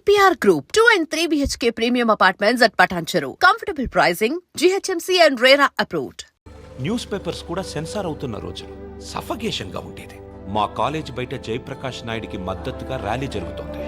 EPR Group, 2 and 3 BHK premium apartments at Patancheru. Comfortable pricing, GHMC and RERA approved. News papers కూడా censor అవుతున్న రోజులు suffocation గా ఉండేది. మా కాలేజ్ బయట జయప్రకాష్ నాయుడికి మద్దతుగా ర్యాలీ జరుగుతోంది.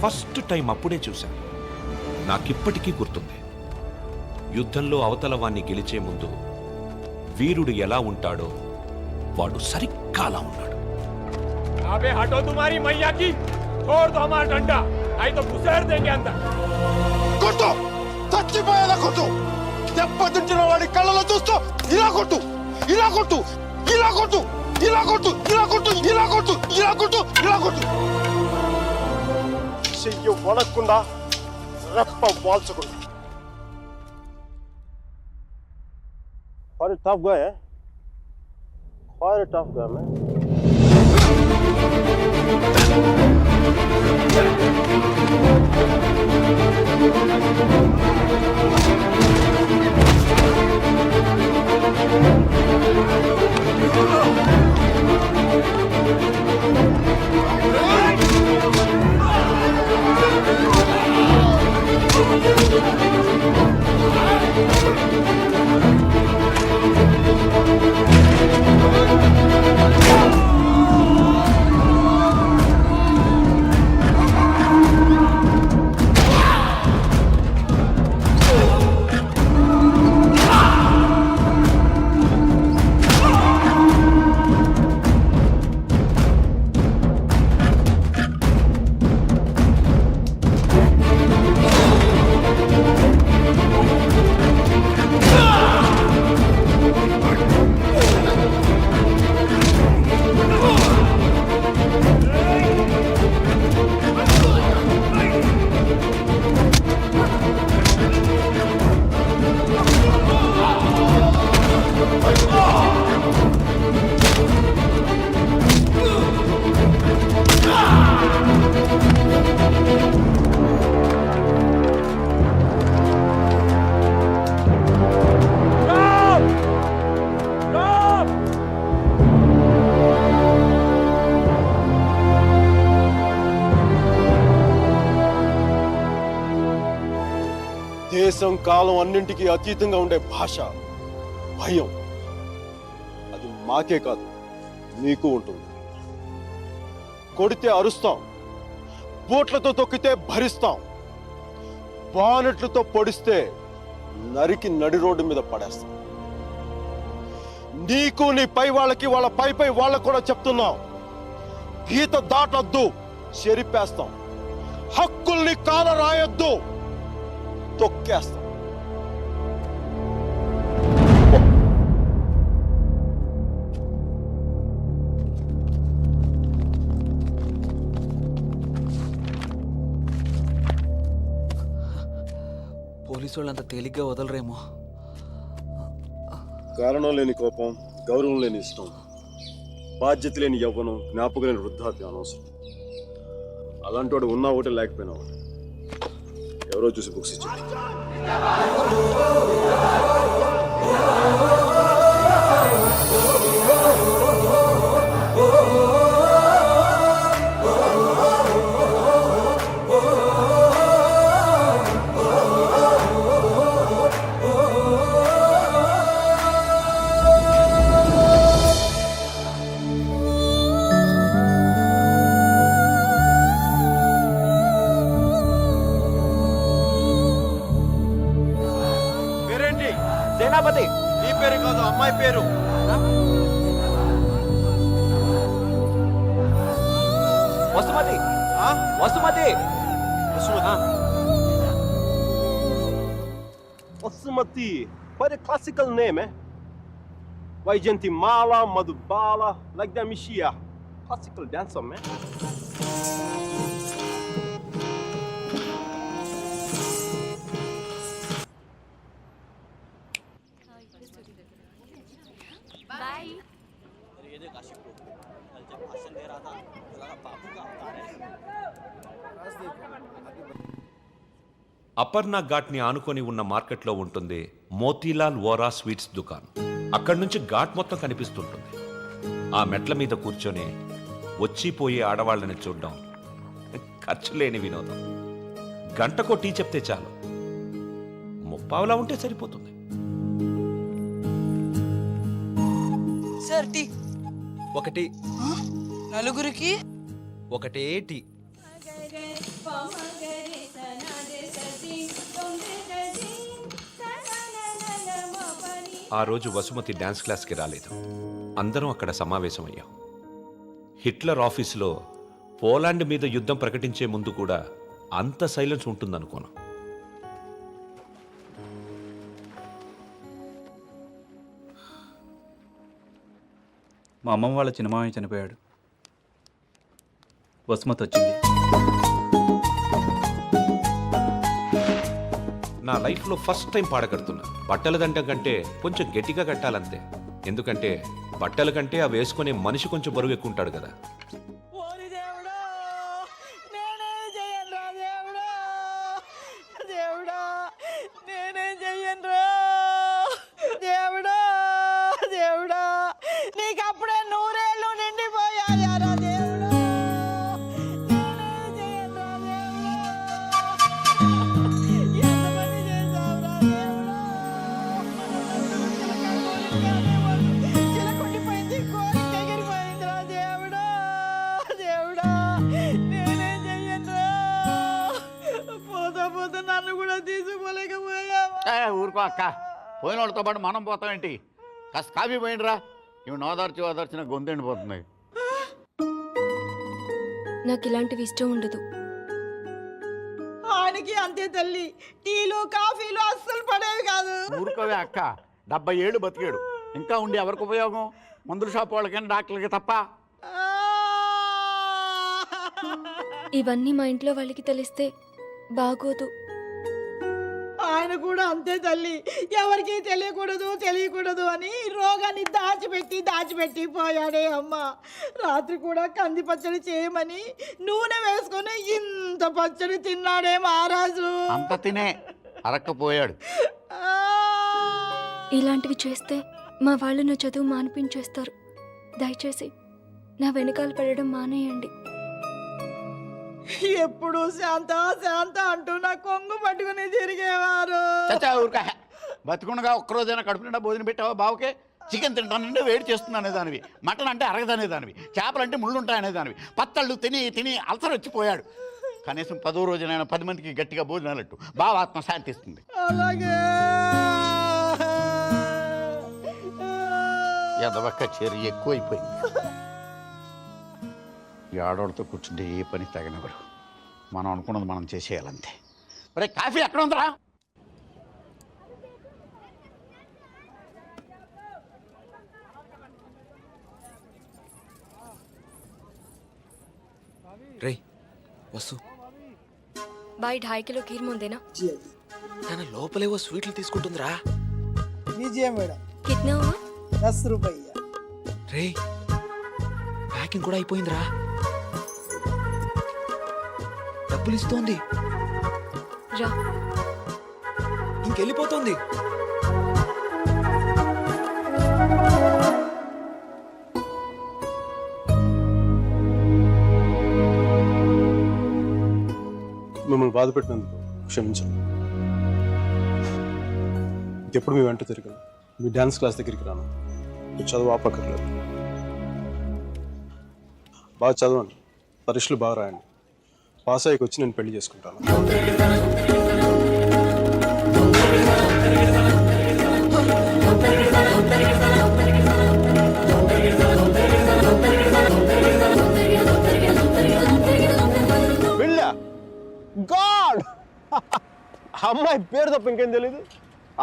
ఫస్ట్ టైం అప్పుడే చూశాను. నాకిప్పటికీ గుర్తుంది. యుద్ధంలో అవతల వాణ్ణి గెలిచే ముందు వీరుడు ఎలా ఉంటాడో వాడు సరిగ్గా అలా ఉన్నాడు. అబే హటో తుమారీ మయ్యా కి छोड़ दो हमारा डंडा नहीं तो घुसेड़ देंगे अंदर. కొట్టు, చచ్చిపోయేలా కొట్టు. దెబ్బతింటున్న వాడి కళ్ళలో చూస్తూ ఇలా కొట్టు, ఇలా కొట్టు, ఇలా కొట్టు, ఇలా కొట్టు, ఇలా కొట్టు, ఇలా కొట్టు, ఇలా కొట్టు, ఇలా కొట్టు. చెయ్యి వడకుండా రెప్ప వాల్చకుండా. Quite a tough guy, eh? Quite a tough guy, man. దేశం కాలం అన్నింటికీ అతీతంగా ఉండే భాష భయం. అది మాకే కాదు మీకు ఉంటుంది. కొడితే అరుస్తాం, బోట్లతో తొక్కితే భరిస్తాం, బానెట్లతో పొడిస్తే నరికి నడి రోడ్డు మీద పడేస్తాం. నీకు నీ పై వాళ్ళకి వాళ్ళ పై వాళ్ళకు కూడా చెప్తున్నాం, గీత దాటొద్దు, చెరిపేస్తాం. హక్కుల్ని కాల రాయొద్దు, తొక్కేస్తాం. పోలీసు వాళ్ళు అంత తేలిగ్గా వదలరేమో. కారణం లేని కోపం, గౌరవం లేని ఇష్టం, బాధ్యత లేని యవ్వనం, జ్ఞాపకం లేని వృద్ధాప్యం అనవసరం. అలాంటి వాడు ఉన్నా ఒకటి లేకపోయినా ఒకటి. ఎవరో చూసి బుక్స్ ఇచ్చారు. పేరేంటి? సేనాపతి. నీ పేరు కాదు, అమ్మాయి పేరు. Vasumathi. Vasumathi. Osmati, quite a classical name, eh? Vaijantimala, Madhubala, like the Mishia. Classical dancer, man. Aparna ఘాట్ని ఆనుకొని ఉన్న మార్కెట్లో ఉంటుంది మోతీలాల్ వోరా స్వీట్స్ దుకాన్. అక్కడి నుంచి ఘాట్ మొత్తం కనిపిస్తుంటుంది. ఆ మెట్ల మీద కూర్చొని వచ్చిపోయే ఆడవాళ్ళని చూడడం ఖర్చు లేని వినోదం. గంటకో టీ చెప్తే చాలు, ముప్పావులా ఉంటే సరిపోతుంది. Sir tea. ఒకటి. నలుగురికి ఒకటే టీ. ఆ రోజు వసుమతి డాన్స్ క్లాస్కి రాలేదు. అందరం అక్కడ సమావేశమయ్యాం. హిట్లర్ ఆఫీసులో పోలాండ్ మీద యుద్ధం ప్రకటించే ముందు కూడా అంత సైలెన్స్ ఉంటుందనుకోను. మా అమ్మమ్మ వాళ్ళ చిన్నమామయ్య చనిపోయాడు. వసుమతి వచ్చింది. నా లైఫ్లో ఫస్ట్ టైం పాడ కడుతున్నా. బట్టల దండం కంటే కొంచెం గట్టిగా కట్టాలంతే. ఎందుకంటే బట్టల కంటే అవి వేసుకునే మనిషి కొంచెం బరువు ఎక్కువ ఉంటాడు కదా. ఓరి దేవుడా, నేనేం చెయ్యనురా దేవుడా, దేవుడా నేనేం చెయ్యనురా దేవుడా, దేవుడా నీకు అప్పుడే 100 ఏళ్ళు నిండిపోయాయారా దేవుడా, నేనేం చెయ్యనురా దేవుడా, ఎంత పని చేశావురా దేవుడా, చిలకొండిపోయింది, కోరిక ఎగిరిపోయిందిరా దేవుడా, దేవుడా నేనేం చెయ్యనురా, పోతా పోతా నన్ను కూడా తీసుకోలేకపోయావా. ఊరుకో అక్క, పోయిన వాళ్ళతో పాటు మనం పోతామేంటి? కాస్త కాఫీ పోయిండ్రా. ఇవి ఓదార్చిన గొంతెండిపోతుంది. నాకు ఇలాంటివి ఇష్టం ఉండదు. ఆయనకి అంతే తల్లి, టీలు కాఫీలు అస్సలు పడేవి కాదు. ఊరుకోవే అక్క, 70 ఏళ్ళు బతికాడు. ఇంకా ఉండి ఎవరికి ఉపయోగం? మందుల షాప్ వాళ్ళకైనా డాక్టర్లకి తప్ప. ఇవన్నీ మా ఇంట్లో వాళ్ళకి తెలిస్తే బాగోదు. ఆయన కూడా అంతే తల్లి, ఎవరికి తెలియకూడదు అని రోగాన్ని దాచిపెట్టి పోయాడే అమ్మ. రాత్రి కూడా కంది పచ్చడి చేయమని నూనె వేసుకొని ఇంత పచ్చడి తిన్నాడే మహారాజు. అంత తినే అరక్కపోయాడు. ఇలాంటివి చేస్తే మా వాళ్ళు నా చదువు మానిపించేస్తారు. దయచేసి నా వెనకాల పడడం మానేయండి. ఎప్పుడు శాంత అంటూ నా కొంగు పట్టుకుని తిరిగేవారు. చచ్చా ఊరుక, బతికుండగా ఒక్కరోజైనా కడుపు నిండా భోజనం పెట్టావా బావుకే? చికెన్ తింటానంటే వేడి చేస్తుంది అనేదానివి, మటన్ అంటే అరగదనేదానివి, చేపలంటే ముళ్ళు ఉంటాయనేదానివి. పత్తళ్ళు తిని అల్సర్ వచ్చిపోయాడు. కనీసం 10వ రోజునైనా 10 మందికి గట్టిగా భోజనాలట్టు బావ ఆత్మ శాంతిస్తుంది. అలాగే ఎదవక్క చేరి ఎక్కువైపోయింది. ఈ ఆడవాళ్ళతో కూర్చుంటే ఏ పని తగినవాడు. మనం అనుకున్నది మనం చేసేయాలంతే. మరి కాఫీ ఎక్కడ ఉందరా? రే వసు, బాయ్ 2.5 किलो खीर मुंह देना. తన లోపలేవో స్వీట్లు తీసుకుంటుందిరా. लीजिए मैडम कितना हुआ? 10 रुपया। రే ప్యాకింగ్ కూడా అయిపోయిందిరా. డబ్బులు ఇస్తోంది, రా. ఇంకెళ్ళిపోతోంది. మిమ్మల్ని బాధ పెట్టినందుకు క్షమించండి. ఎప్పుడు మీ వెంట తిరిగాను, మీ డ్యాన్స్ క్లాస్ దగ్గరికి రాను, మీ చదువు ఆపక్కర్లేదు. బాగా చదవండి, పరీక్షలు బాగా రాయండి. పాస్ అయ్యకి వచ్చి నేను పెళ్లి చేసుకుంటాను. గాడ్ అమ్మాయి పేరు తప్ప ఇంకేం తెలియదు.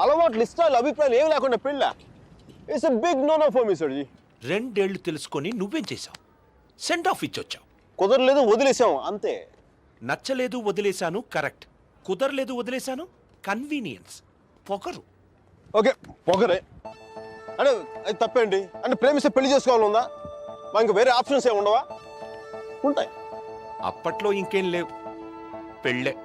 అలవాట్లు, ఇష్టాలు, అభిప్రాయాలు ఏమి లేకుండా పెళ్ళ. It's a big no no for me సర్జీ. 2 ఏళ్ళు తెలుసుకొని నువ్వేం చేశావు? సెండ్ ఆఫ్ ఇచ్చొచ్చావు. కుదరలేదు, వదిలేసాం అంతే. నచ్చలేదు, వదిలేశాను, కరెక్ట్. కుదరలేదు, వదిలేశాను, కన్వీనియన్స్, పొగరు. ఓకే పొగరే అంటే అది తప్పేంటి? అంటే ప్రేమిస్తే పెళ్లి చేసుకోవాలని ఉందా? మా ఇంకా వేరే ఆప్షన్స్ ఏమి ఉండవా? ఉంటాయి. అప్పట్లో ఇంకేం లేవు, పెళ్ళే.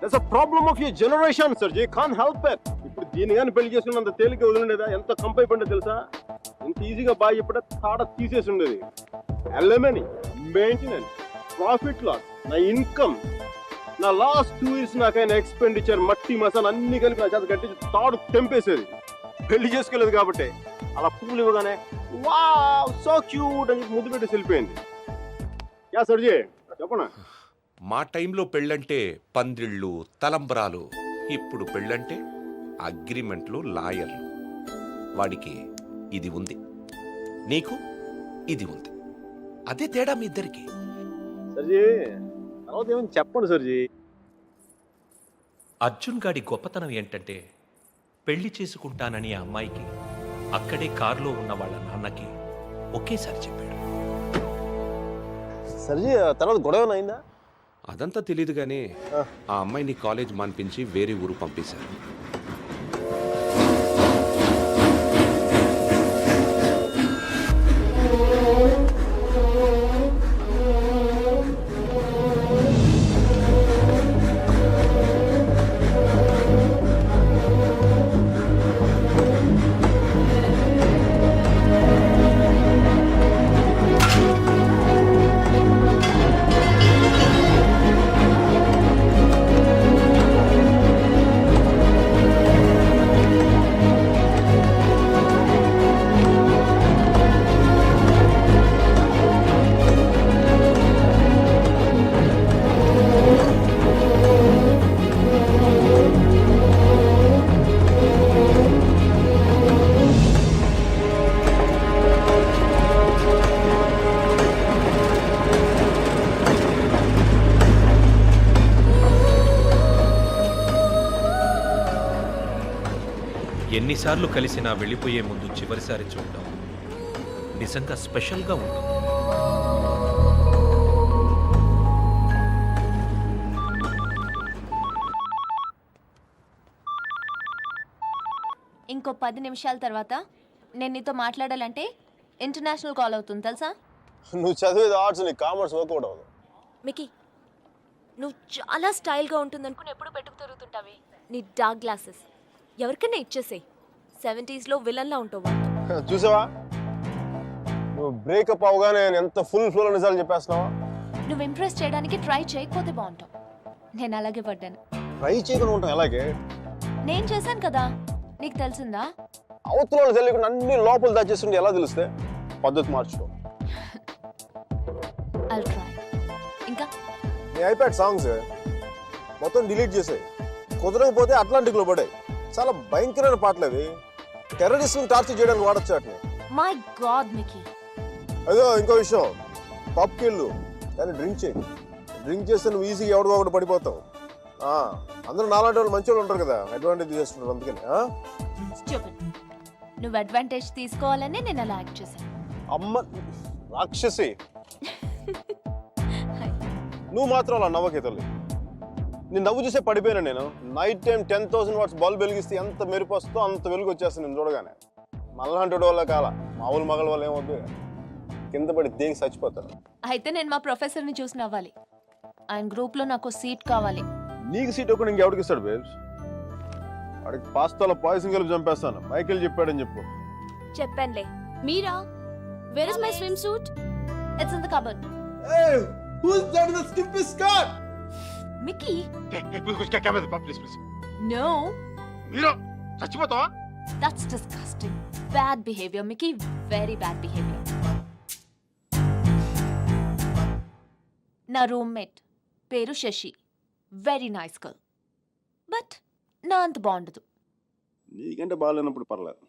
That's a problem of your generation సర్జీ. Can't help it. ఇప్పుడు దీని కానీ పెళ్లి చేసుకున్నంత తేలిక వదిలిండేదా? ఎంత కంపై పడిందో తెలుసా? ఎంత ఈజీగా బాగా చెప్పడా తాడ తీసేసి ఉండేది. ఎల్ఎంఎని, మెయింటెనెన్స్, ప్రాఫిట్ లాస్, నా ఇన్కమ్, నా లాస్ట్ 2 years నాకైనా ఎక్స్పెండిచర్, మట్టి మసాలా అన్ని కలిపి నా చేత కట్టించి తాడు తెంపేసేది. పెళ్లి చేసుకోలేదు కాబట్టి అలా పువ్వులు ఇవ్వగానే వావ్ సో క్యూట్ అని ముద్దు పెట్టి వెళ్ళిపోయింది. యా సర్జీ చెప్పనా? మా టైంలో పెళ్ళంటే పందిళ్ళు, తలంబరాలు. ఇప్పుడు పెళ్ళంటే అగ్రిమెంట్లు, లాయర్లు. వాడికి ఇది ఉంది, నీకు ఇది ఉంది. అదే తేడా మీ ఇద్దరికి. సర్జీ తర్వాత ఏమని చెప్పండి సర్జీ. అర్జున్ గాడి గొప్పతనం ఏంటంటే పెళ్లి చేసుకుంటానని ఆ అమ్మాయికి అక్కడే కారులో ఉన్న వాళ్ళ నాన్నకి ఒకేసారి చెప్పాడు. సర్జీ తర్వాత గొడవ అయిందా? అదంతా తెలియదు కానీ ఆ అమ్మాయిని కాలేజ్ మాన్పించి వేరే ఊరు పంపేశారు. ఎన్నిసార్లు కలిసినా వెళ్ళిపోయే ముందు చివరిసారి చూడటం నిజంగా స్పెషల్గా ఉంటుంది. ఇంకో 10 నిమిషాల తర్వాత నేను నీతో మాట్లాడాలంటే ఇంటర్నేషనల్ కాల్ అవుతుంది తెలుసా? నువ్వు చదివేది ఆర్ట్స్, నీ కామర్స్ వర్కౌట్ అవ్వదు. మికీ, నువ్వు చాలా స్టైల్గా ఉంటుంది అనుకుని ఎప్పుడు పెట్టుకు తిరుగుతుంటావి. నీ డార్క్ గ్లాసెస్ ఎవరికైనా ఇచ్చేసేయ్. 70s విలన్లా ఉంటావు. చూసావా నువ్వు బ్రేకప్ అవగానే ఎంత ఫుల్ ఫ్లోలో నిజాలు చెప్పేస్తున్నావా? నువ్వు ఇంప్రెస్ చేయడానికి ట్రై చేయకపోతే బాగుంటావు. నేను అలాగే పడ్డాను. ట్రై చేయకుండా ఉంటాం ఎలాగే? నేను చేశాను కదా, నీకు తెలిసిందా? అవతల వాళ్ళు తెలియకుండా అన్ని లోపల దాచేస్తుంటే ఎలా తెలిస్తే? పద్ధతి మార్చుకో. I'll try. ఇంకా నీ ఐప్యాడ్ సాంగ్స్ మొత్తం డిలీట్ చేసాయి. కుదరకపోతే అట్లాంటిక్లో పడాయి. చాలా భయంకరమైన పాటలు అవి. టెర్రరిస్ట్ని టార్చర్ చేయడానికి వాడచ్చు వాటిని. My God Mickey. అదో ఇంకో విషయం, పబ్కి వెళ్ళు కానీ డ్రింక్ చేయి. డ్రింక్ చేస్తే నువ్వు ఈజీగా ఎవడో ఒకటి పడిపోతావు. అందరూ నాలాంటి వాళ్ళు మంచి వాళ్ళు ఉంటారు కదా, అడ్వాంటేజ్ చేస్తుంటారు. అందుకని Stupid. నువ్వు అడ్వాంటేజ్ తీసుకోవాలని నేను అలా యాక్ట్ చేశాను. అమ్మ రాక్షసి, నువ్వు మాత్రం అలా నవ్వకే తల్లి. నేను నవ్వు చూసే పడిపోయాను నేను. నైట్ టైం 10,000 వాట్స్ బల్బ్ వెలిగిస్తే ఎంత మెరుపు వస్తుందో అంత వెలుగు వచ్చేస్తుంది నేను చూడగానే. మళ్ళంటి వల్ల కాల మామూలు మగల వల్ల ఏమవుతుంది, కింద పడి దేనికి చచ్చిపోతారు. అయితే నేను మా ప్రొఫెసర్ని చూసి నవ్వాలి. ఆయన గ్రూప్లో నాకు సీట్ కావాలి. నీకు సీట్ ఒకటి ఇంకెవడికి ఇస్తాడు బేబ్స్? వాడికి పాస్తాలో పాయసం కలిపి చంపేస్తాను. మైకేల్ చెప్పాడని చెప్పు. చెప్పానులే. Meera? Where is my swimsuit? It's in the cupboard. Mickey? No. మీరు చచ్చిపోతావా? That's disgusting. Bad behavior, Mickey. Very bad behavior. నా రూమ్మేట్ పేరు Shashi. Very nice girl. But నా అంత బాగుండదు. నీకంటే బాగాలేనప్పుడు పర్లేదు.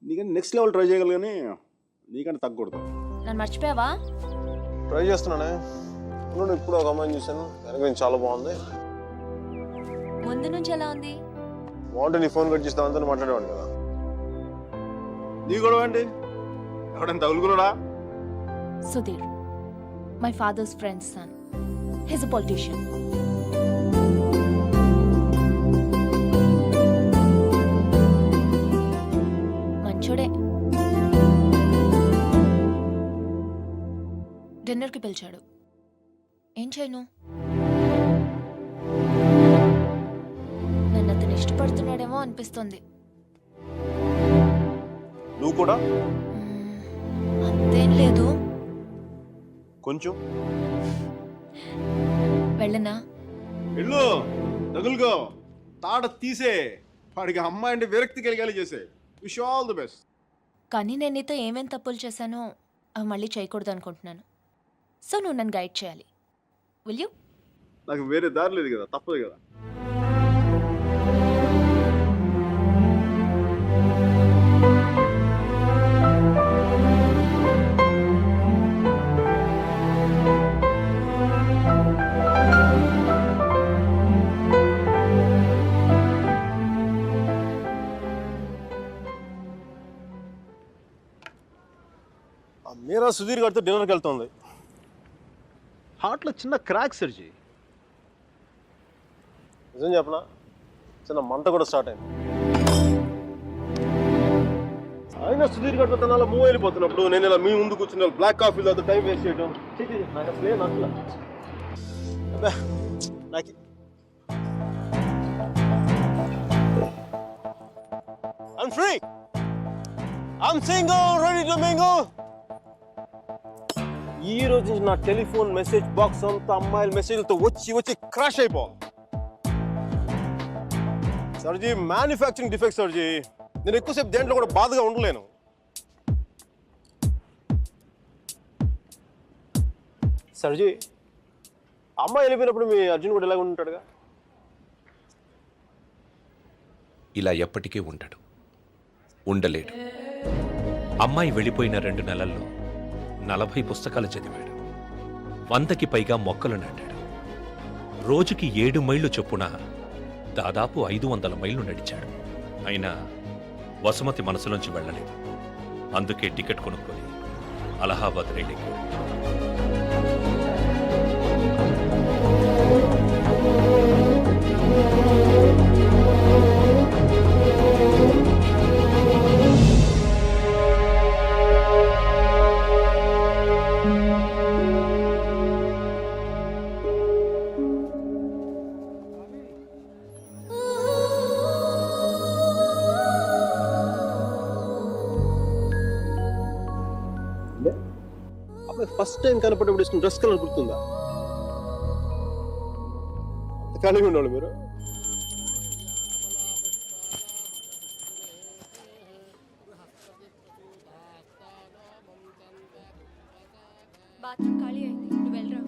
నీకంటే నెక్స్ట్ లెవెల్ ట్రై చేయగలరు కానీ నీకంటే తగ్గకూడదు. నన్ను మర్చిపోయావా? ట్రై చేస్తున్నానే. ఇప్పుడు ఒక అమ్మాయిని చూశాను, వెనక నుంచి చాలా బాగుంది. ముందు నుంచి ఎలా ఉంది? బాగుంటే నీ ఫోన్ కట్ చేసి దాంతో మాట్లాడేవాడు కదా. నీ గొడవ ఏంటి? ఎవడైనా తగులుకున్నాడా? Sudheer, my father's friend's son. He's a politician. మంచోడే. డిన్నర్కి పిలిచాడు. ఏం చేయను? నన్ను అతను ఇష్టపడుతున్నాడేమో అనిపిస్తుంది. నువ్వు కూడా? అంతేం లేదు. కొంచెం వెళ్ళనా? వెళ్ళు, తగులుకో, తాట తీసే. వాడికి అమ్మాయి అంటే విరక్తి కలిగేలా చేసే. Wish all the best. కానీ నేను నీతో ఏమేం తప్పులు చేశానో అవి మళ్ళీ చేయకూడదు అనుకుంటున్నాను. సో నువ్వు నన్ను గైడ్ చేయాలి. Will you? నాకు వేరే దారి లేదు కదా, తప్పదు కదా. మీరా సుధీర్ గారితో డిన్నర్కి వెళ్తుంది. హార్ట్లో చిన్న క్రాక్ సర్జీ. నిజం చెప్పనా, చిన్న మంట కూడా స్టార్ట్ అయింది. అయినా సుధీర్ గారితో తన మూవ్ వెళ్ళిపోతున్నప్పుడు నేను ఇలా మీ ముందు కూర్చున్న బ్లాక్ కాఫీలో టైం వేస్ట్ చేయడం నాకు అసలే నచ్చలే. నాకు I'm free. I'm single, ready to mingle. ఈ రోజు నుంచి నా టెలిఫోన్ మెసేజ్ బాక్స్ అంతా అమ్మాయిల మెసేజ్లతో వచ్చి వచ్చి క్రాష్ అయిపోవాలి. సర్జీ, మ్యానుఫ్యాక్చరింగ్ డిఫెక్ట్ సర్జీ. నేను ఎక్కువసేపు దేంట్లో కూడా బాధగా ఉండలేను. సర్జీ, అమ్మాయి వెళ్ళిపోయినప్పుడు మీ అర్జున్ కూడా ఇలాగ ఉంటాడుగా? ఇలా ఎప్పటికీ ఉండడు, ఉండలేడు. అమ్మాయి వెళ్ళిపోయిన 2 నెలల్లో 40 పుస్తకాలు చదివాడు. 100కి పైగా మొక్కలు నాటాడు. రోజుకి 7 మైళ్ళు చొప్పున దాదాపు 500 మైళ్ళు నడిచాడు. అయినా వసుమతి మనసులోంచి వెళ్ళలేదు. అందుకే టికెట్ కొనుక్కొని అలహాబాద్ రైలుకి ఫస్ట్ టైం కనపడేప్పుడు ఇష్టం డ్రెస్ కలర్ గుర్తుందా? ఖాళీగా ఉండేవాళ్ళు మీరు. బాత్రూమ్ ఖాళీ అయింది, నువ్వు వెళ్ళరా.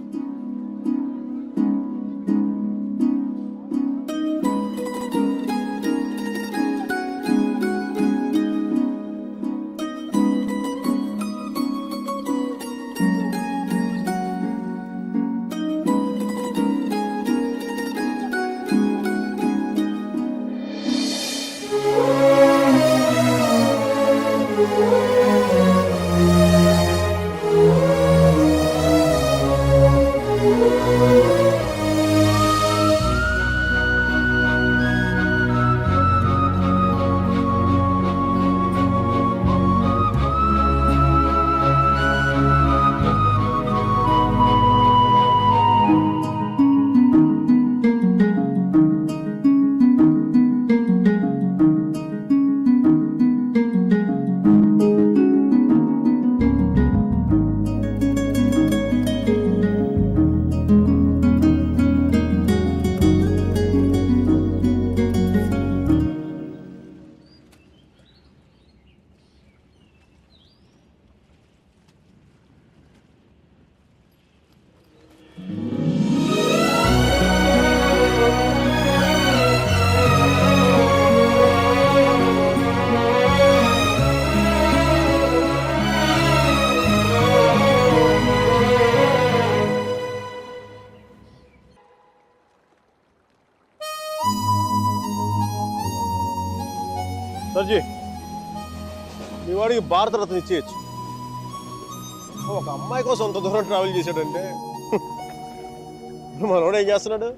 సర్జీ మీ వాడికి భారతరత్న ఇచ్చేయచ్చు. ఒక అమ్మాయి కోసం అంత దూరం ట్రావెల్ చేశాడంటే మనోడు ఏం చేస్తున్నాడు?